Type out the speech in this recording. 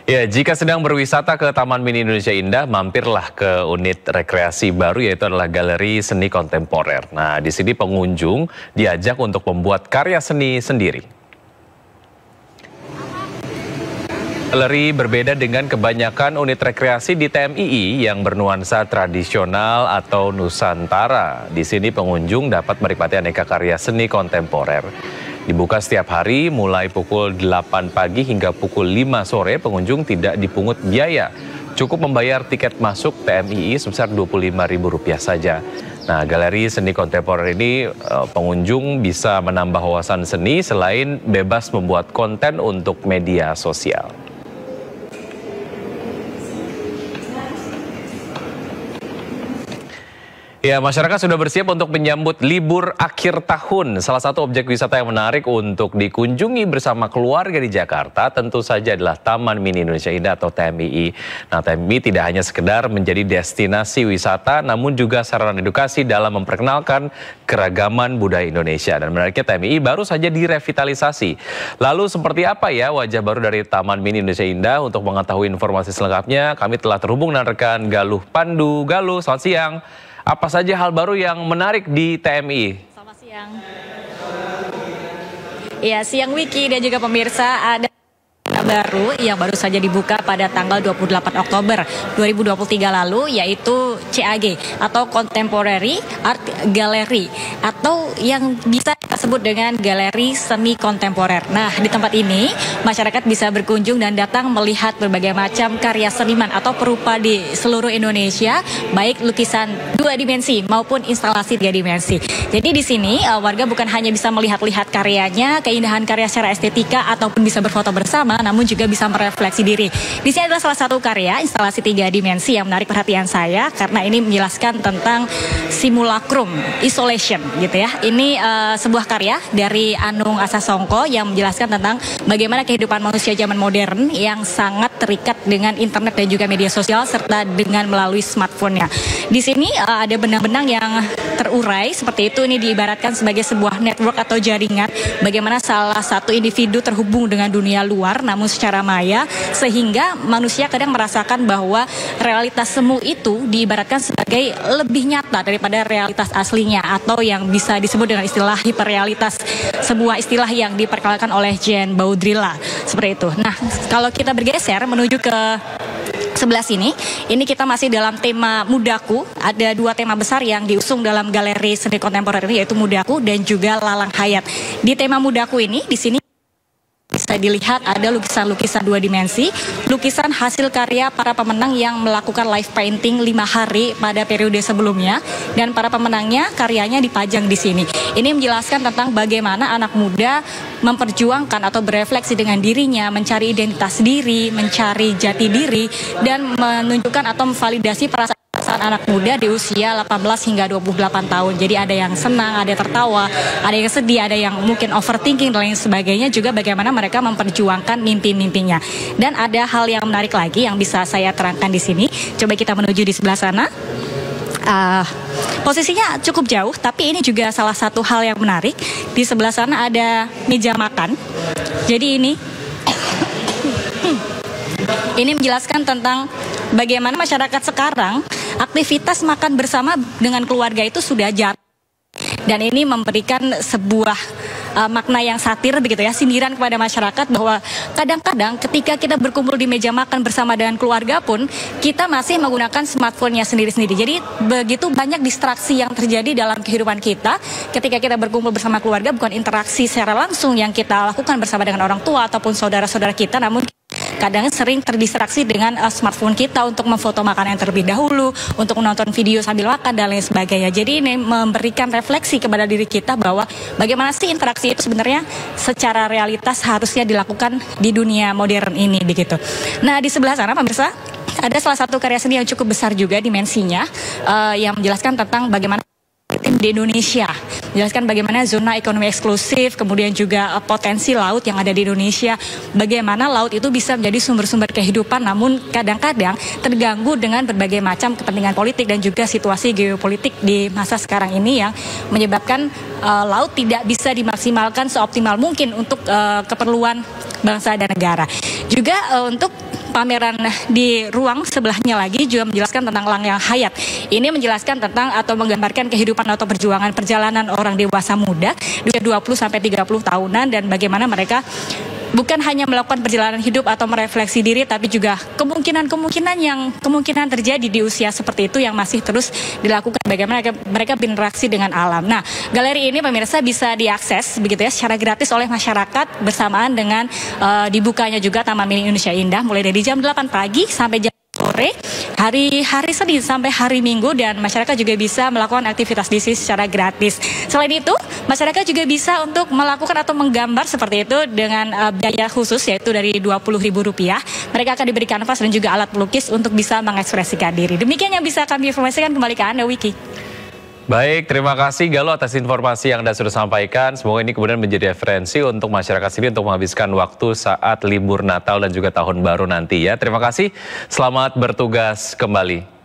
Ya, jika sedang berwisata ke Taman Mini Indonesia Indah, mampirlah ke unit rekreasi baru, yaitu adalah Galeri Seni Kontemporer. Nah, di sini pengunjung diajak untuk membuat karya seni sendiri. Galeri berbeda dengan kebanyakan unit rekreasi di TMII yang bernuansa tradisional atau Nusantara. Di sini pengunjung dapat menikmati aneka karya seni kontemporer. Dibuka setiap hari mulai pukul 8 pagi hingga pukul 5 sore, pengunjung tidak dipungut biaya. Cukup membayar tiket masuk TMII sebesar Rp25.000 saja. Nah, Galeri Seni Kontemporer ini pengunjung bisa menambah wawasan seni selain bebas membuat konten untuk media sosial. Ya, masyarakat sudah bersiap untuk menyambut libur akhir tahun. Salah satu objek wisata yang menarik untuk dikunjungi bersama keluarga di Jakarta tentu saja adalah Taman Mini Indonesia Indah atau TMII. Nah, TMII tidak hanya sekedar menjadi destinasi wisata, namun juga sarana edukasi dalam memperkenalkan keragaman budaya Indonesia. Dan menariknya TMII baru saja direvitalisasi. Lalu seperti apa ya wajah baru dari Taman Mini Indonesia Indah? Untuk mengetahui informasi selengkapnya, kami telah terhubung dengan rekan Galuh Pandu. Galuh, selamat siang. Apa saja hal baru yang menarik di TMII? Selamat siang. Ya, siang Wiki dan juga pemirsa, ada baru yang baru saja dibuka pada tanggal 28 Oktober 2023 lalu, yaitu CAG atau Contemporary Art Gallery atau yang bisa disebut dengan Galeri Seni Kontemporer. Nah, di tempat ini masyarakat bisa berkunjung dan datang melihat berbagai macam karya seniman atau perupa di seluruh Indonesia, baik lukisan 2 dimensi maupun instalasi 3 dimensi. Jadi di sini warga bukan hanya bisa melihat-lihat karyanya, keindahan karya secara estetika ataupun bisa berfoto bersama, namun juga bisa merefleksi diri. Di sini adalah salah satu karya instalasi 3 dimensi yang menarik perhatian saya karena ini menjelaskan tentang simulacrum isolation gitu ya. Ini sebuah karya dari Anung Asasongko yang menjelaskan tentang bagaimana kehidupan manusia zaman modern yang sangat terikat dengan internet dan juga media sosial serta dengan melalui smartphone-nya. Di sini ada benang-benang yang terurai seperti itu. Ini diibaratkan sebagai sebuah network atau jaringan bagaimana salah satu individu terhubung dengan dunia luar namun secara maya, sehingga manusia kadang merasakan bahwa realitas semu itu diibaratkan sebagai lebih nyata daripada realitas aslinya atau yang bisa disebut dengan istilah hiperrealitas, sebuah istilah yang diperkenalkan oleh Jen Baudrilla seperti itu. Nah, kalau kita bergeser menuju ke sebelah sini, ini kita masih dalam tema Mudaku. Ada 2 tema besar yang diusung dalam Galeri Seni Kontemporer ini, yaitu Mudaku dan juga Lalang Hayat. Di tema Mudaku ini, di sini bisa dilihat ada lukisan-lukisan 2 dimensi, lukisan hasil karya para pemenang yang melakukan live painting 5 hari pada periode sebelumnya, dan para pemenangnya karyanya dipajang di sini. Ini menjelaskan tentang bagaimana anak muda memperjuangkan atau berefleksi dengan dirinya, mencari identitas diri, mencari jati diri, dan menunjukkan atau memvalidasi perasaan anak muda di usia 18 hingga 28 tahun. Jadi ada yang senang, ada yang tertawa, ada yang sedih, ada yang mungkin overthinking dan lain sebagainya, juga bagaimana mereka memperjuangkan mimpi-mimpinya. Dan ada hal yang menarik lagi yang bisa saya terangkan di sini. Coba kita menuju di sebelah sana. Posisinya cukup jauh, tapi ini juga salah satu hal yang menarik. Di sebelah sana ada meja makan. Jadi ini menjelaskan tentang bagaimana masyarakat sekarang aktivitas makan bersama dengan keluarga itu sudah jarang. Dan ini memberikan sebuah makna yang satir begitu ya, sindiran kepada masyarakat bahwa kadang-kadang ketika kita berkumpul di meja makan bersama dengan keluarga pun kita masih menggunakan smartphone-nya sendiri-sendiri. Jadi begitu banyak distraksi yang terjadi dalam kehidupan kita ketika kita berkumpul bersama keluarga, bukan interaksi secara langsung yang kita lakukan bersama dengan orang tua ataupun saudara-saudara kita, namun kadang sering terdistraksi dengan smartphone kita untuk memfoto makanan yang terlebih dahulu, untuk menonton video sambil makan dan lain sebagainya. Jadi ini memberikan refleksi kepada diri kita bahwa bagaimana sih interaksi itu sebenarnya secara realitas harusnya dilakukan di dunia modern ini begitu. Nah, di sebelah sana pemirsa ada salah satu karya seni yang cukup besar juga dimensinya, yang menjelaskan tentang bagaimana di Indonesia, menjelaskan bagaimana zona ekonomi eksklusif, kemudian juga potensi laut yang ada di Indonesia, bagaimana laut itu bisa menjadi sumber-sumber kehidupan, namun kadang-kadang terganggu dengan berbagai macam kepentingan politik dan juga situasi geopolitik di masa sekarang ini yang menyebabkan laut tidak bisa dimaksimalkan seoptimal mungkin untuk keperluan bangsa dan negara. Juga untuk pameran di ruang sebelahnya lagi juga menjelaskan tentang Langgeng Hayat. Ini menjelaskan tentang atau menggambarkan kehidupan atau perjalanan orang dewasa muda usia 20 sampai 30 tahunan dan bagaimana mereka bukan hanya melakukan perjalanan hidup atau merefleksi diri, tapi juga kemungkinan terjadi di usia seperti itu yang masih terus dilakukan. Bagaimana mereka berinteraksi dengan alam. Nah, galeri ini pemirsa bisa diakses begitu ya secara gratis oleh masyarakat bersamaan dengan dibukanya juga Taman Mini Indonesia Indah mulai dari jam 8 pagi sampai jam sore hari Senin sampai hari Minggu, dan masyarakat juga bisa melakukan aktivitas di sini secara gratis. Selain itu, masyarakat juga bisa untuk melakukan atau menggambar seperti itu dengan biaya khusus yaitu dari Rp20.000. Mereka akan diberi kanvas dan juga alat pelukis untuk bisa mengekspresikan diri. Demikian yang bisa kami informasikan, kembali ke Anda, Wiki. Baik, terima kasih Galuh atas informasi yang Anda sudah sampaikan. Semoga ini kemudian menjadi referensi untuk masyarakat sini untuk menghabiskan waktu saat libur Natal dan juga Tahun Baru nanti ya. Terima kasih, selamat bertugas kembali.